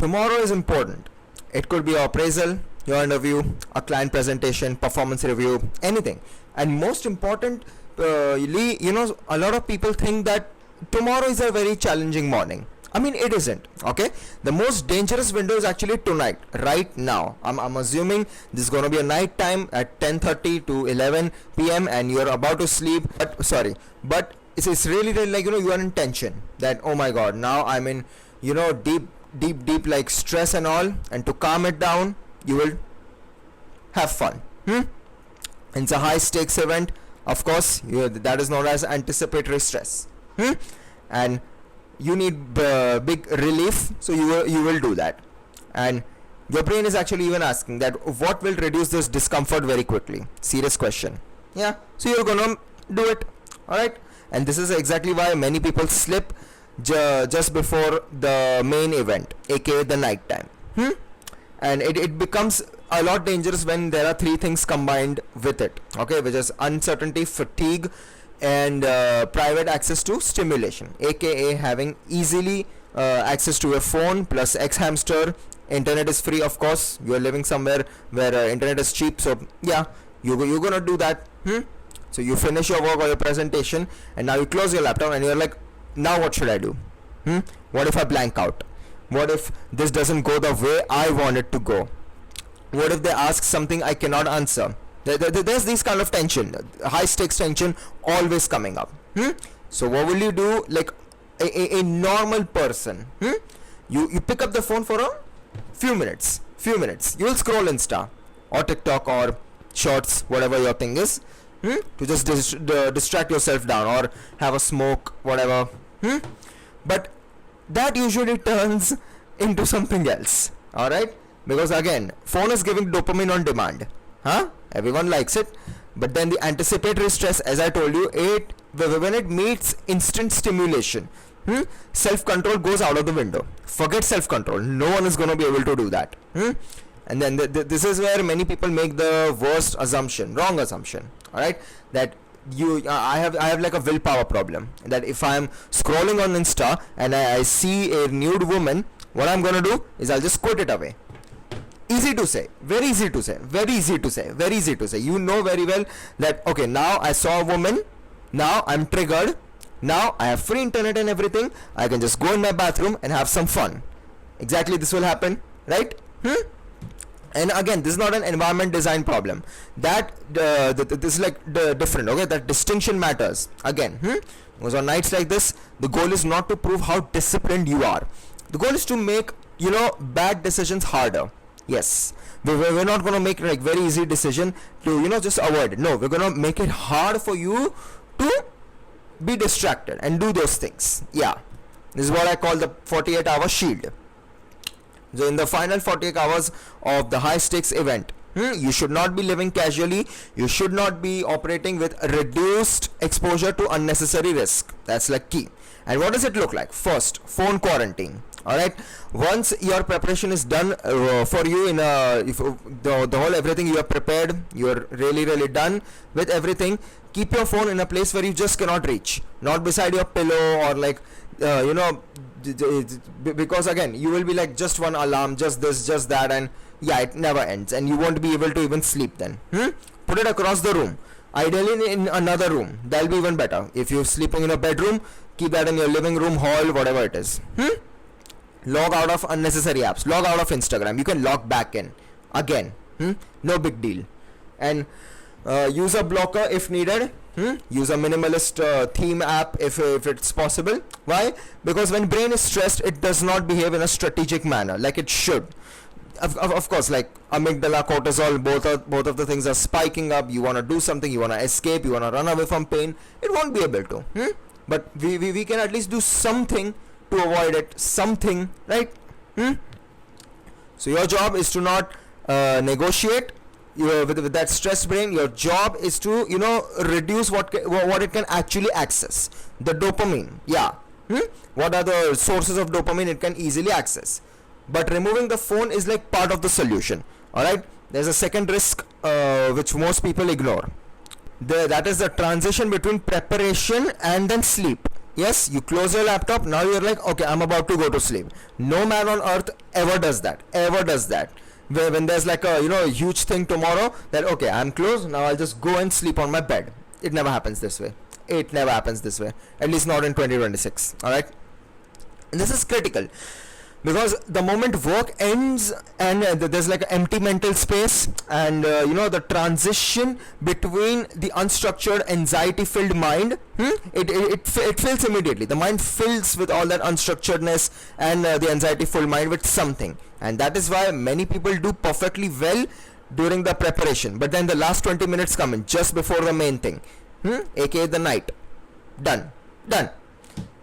tomorrow is important. It could be your appraisal, your interview, a client presentation, performance review, anything. And most important, a lot of people think that tomorrow is a very challenging morning. I mean, it isn't. Okay, the most dangerous window is actually tonight, right now. I'm assuming this is going to be a night time at 10:30 to 11 p.m. and you're about to sleep. But it's really like, you are in tension that, oh my god, now I'm in, deep like stress and all. And to calm it down, you will have fun. It's a high stakes event, of course. That is known as anticipatory stress. And you need big relief, so you will do that. And your brain is actually even asking that what will reduce this discomfort very quickly. Serious question. Yeah, so you're gonna do it. All right. And this is exactly why many people slip just before the main event, aka the night time. And it becomes a lot dangerous when there are three things combined with it, okay, which is uncertainty, fatigue, and private access to stimulation, aka having easily access to your phone plus X-hamster. Internet is free, of course. You are living somewhere where internet is cheap, so yeah, you're gonna do that. So you finish your work or your presentation, and now you close your laptop and you're like, now what should I do? What if I blank out? What if this doesn't go the way I want it to go? What if they ask something I cannot answer? There's this kind of tension, high stakes tension always coming up. So what will you do? Like a normal person, you pick up the phone for a few minutes. You will scroll Insta or TikTok or Shorts, whatever your thing is, to just distract yourself down, or have a smoke, whatever. But that usually turns into something else. All right, because again, phone is giving dopamine on demand. Everyone likes it, but then the anticipatory stress, as I told you, when it meets instant stimulation, self-control goes out of the window. Forget self-control. No one is going to be able to do that. And then this is where many people make the worst assumption, wrong assumption. All right, that I have like a willpower problem, that if I'm scrolling on Insta and I see a nude woman, what I'm gonna do is I'll just quote it away. Easy to say, very easy to say, very easy to say, very easy to say. You know very well that, okay, now I saw a woman, now I'm triggered, now I have free internet and everything, I can just go in my bathroom and have some fun. Exactly, this will happen, right? And again, this is not an environment design problem. That this is like different, okay? That distinction matters. Again, because on nights like this, the goal is not to prove how disciplined you are. The goal is to make, bad decisions harder. Yes, we're not going to make like very easy decision to, just avoid it. No, we're going to make it hard for you to be distracted and do those things. Yeah, this is what I call the 48-hour shield. So in the final 48 hours of the high stakes event, you should not be living casually. You should not be operating with reduced exposure to unnecessary risk. That's like key. And what does it look like? First, phone quarantine. All right, once your preparation is done for you, in the whole everything you have prepared, you're really done with everything, keep your phone in a place where you just cannot reach, not beside your pillow, or like because again, you will be like, just one alarm, just this, just that, and yeah, it never ends, and you won't be able to even sleep then. Put it across the room, ideally in another room. That'll be even better. If you're sleeping in a bedroom, keep that in your living room, hall, whatever it is. Log out of unnecessary apps, log out of Instagram. You can log back in again. No big deal. And use a blocker if needed. Use a minimalist theme app if it's possible. Why? Because when brain is stressed, it does not behave in a strategic manner like it should. Of course, like amygdala, cortisol, both of the things are spiking up. You want to do something, you want to escape, you want to run away from pain. It won't be able to. But we can at least do something to avoid it, something, right? So your job is to not negotiate with that stressed brain. Your job is to reduce what it can actually access, the dopamine. Yeah. What are the sources of dopamine it can easily access? But removing the phone is like part of the solution. All right, there's a second risk which most people ignore. That is the transition between preparation and then sleep. Yes, you close your laptop. Now you're like, okay, I'm about to go to sleep. No man on earth ever does that. Ever does that. When there's like a a huge thing tomorrow, that okay, I'm closed. Now I'll just go and sleep on my bed. It never happens this way. It never happens this way. At least not in 2026. All right. And this is critical, because the moment work ends and there's like an empty mental space, and the transition between the unstructured anxiety filled mind, it fills immediately. The mind fills with all that unstructuredness, and the anxiety filled mind with something, and that is why many people do perfectly well during the preparation, but then the last 20 minutes come in just before the main thing, aka the night. Done.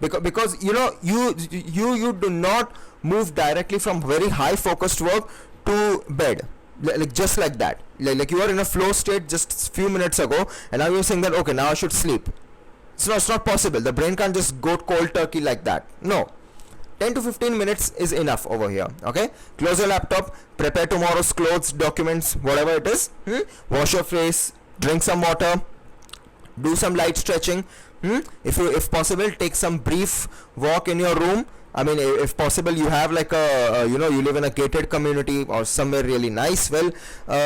Because you do not move directly from very high focused work to bed, like just like that, like you are in a flow state just few minutes ago, and now you're saying that okay, now I should sleep. It's not possible. The brain can't just go cold turkey like that. No, 10 to 15 minutes is enough over here. Okay, close your laptop, prepare tomorrow's clothes, documents, whatever it is, wash your face, drink some water, do some light stretching. If possible, take some brief walk in your room. I mean, if possible, you have like you live in a gated community or somewhere really nice. Well,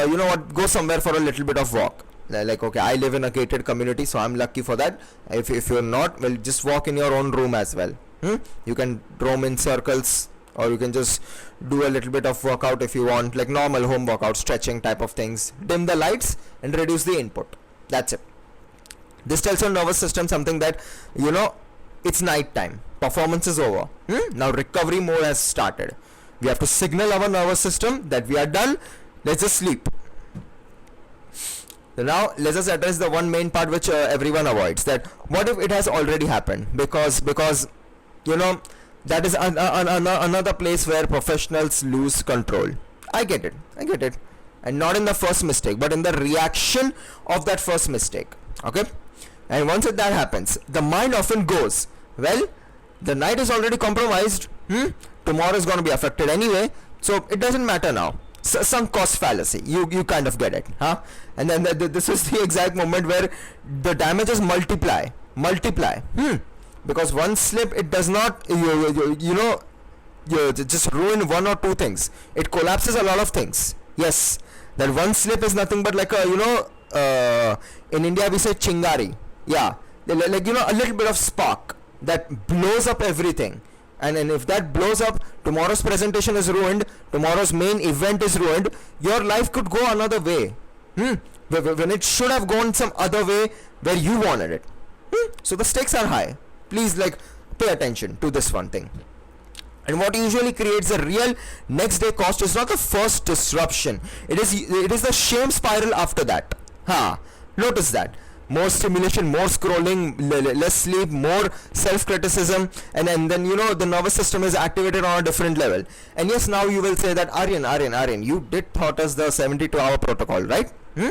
you know what? Go somewhere for a little bit of walk. Like okay, I live in a gated community, so I'm lucky for that. If you're not, well, just walk in your own room as well. You can roam in circles, or you can just do a little bit of workout if you want, like normal home workout, stretching type of things. Dim the lights and reduce the input. That's it. This tells your nervous system something that it's night time, performance is over. Now recovery mode has started. We have to signal our nervous system that we are done, let's just sleep. Now let's just address the one main part which everyone avoids, that what if it has already happened, because that is another place where professionals lose control. I get it, and not in the first mistake, but in the reaction of that first mistake. Okay, and once that happens, the mind often goes, well, the night is already compromised, tomorrow is going to be affected anyway, so it doesn't matter now. Sunk cost fallacy, you kind of get it, huh? And then this is the exact moment where the damages multiply, because one slip, it does not just ruin one or two things, it collapses a lot of things. Yes, that one slip is nothing but like a in India we say chingari, yeah, like a little bit of spark that blows up everything. And if that blows up, tomorrow's presentation is ruined, tomorrow's main event is ruined, your life could go another way, when it should have gone some other way where you wanted it. So the stakes are high. Please pay attention to this one thing. And what usually creates a real next day cost is not the first disruption, it is the shame spiral after that. Notice that. More stimulation, more scrolling, less sleep, more self-criticism, and then the nervous system is activated on a different level. And yes, now you will say that Aryan, you did taught us the 72-hour protocol, right?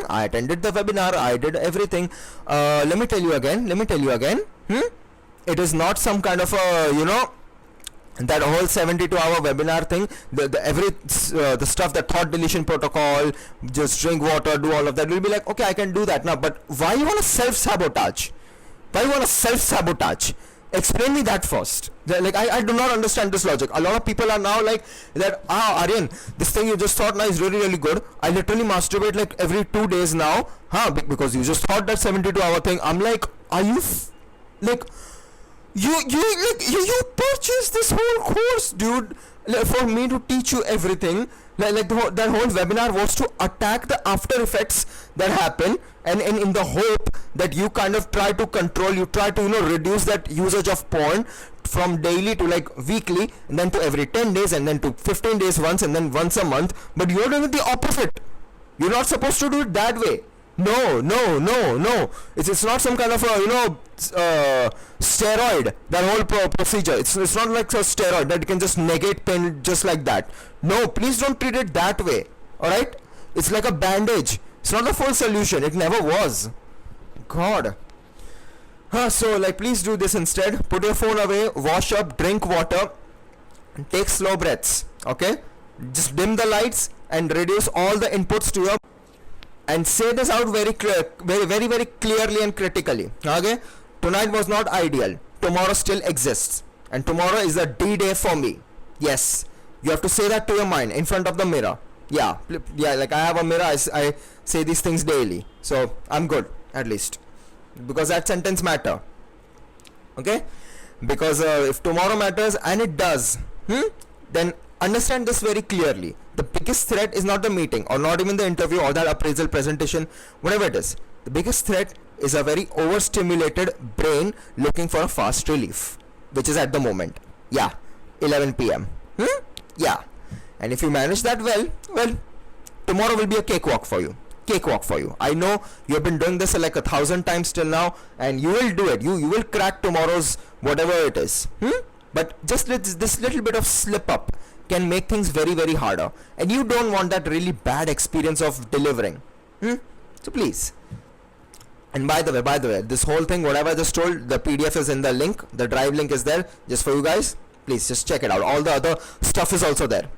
I attended the webinar, I did everything. Let me tell you again. It is not some kind of a that whole 72-hour webinar thing, the stuff, the thought deletion protocol, just drink water, do all of that, will be like, okay, I can do that now, but why you want to self-sabotage? Explain me that first. I do not understand this logic. A lot of people are now like that, Aryan, this thing you just thought now is really, really good. I literally masturbate like every 2 days now, because you just thought that 72-hour thing. I'm like, are you you purchased this whole course, dude, for me to teach you everything. That whole webinar was to attack the after effects that happen, and in the hope that you kind of try to control, you try to reduce that usage of porn from daily to like weekly, and then to every 10 days, and then to 15 days once, and then once a month. But you're doing it the opposite. You're not supposed to do it that way. No. It's not some kind of a steroid, that whole procedure. It's not like a steroid that you can just negate pain just like that. No, please don't treat it that way. Alright? It's like a bandage. It's not a full solution. It never was. God. So please do this instead. Put your phone away, wash up, drink water, and take slow breaths. Okay? Just dim the lights and reduce all the inputs to your, and say this out very clearly and critically. Okay, tonight was not ideal. tomorrow still exists, and tomorrow is a D-day for me. Yes, you have to say that to your mind in front of the mirror. Yeah, like I have a mirror, I say these things daily, so I'm good, at least, because that sentence matter. Okay, because if tomorrow matters, and it does, then understand this very clearly. The biggest threat is not the meeting, or not even the interview, or that appraisal presentation, whatever it is. The biggest threat is a very overstimulated brain looking for a fast relief, which is at the moment. Yeah, 11 p.m. Yeah, and if you manage that well, tomorrow will be a cakewalk for you. I know you have been doing this like 1,000 times till now, and you will do it. You will crack tomorrow's whatever it is. But just this little bit of slip up can make things very, very harder, and you don't want that really bad experience of delivering. So please. And by the way, this whole thing, whatever I just told, the PDF is in the link. The drive link is there just for you guys. Please just check it out. All the other stuff is also there.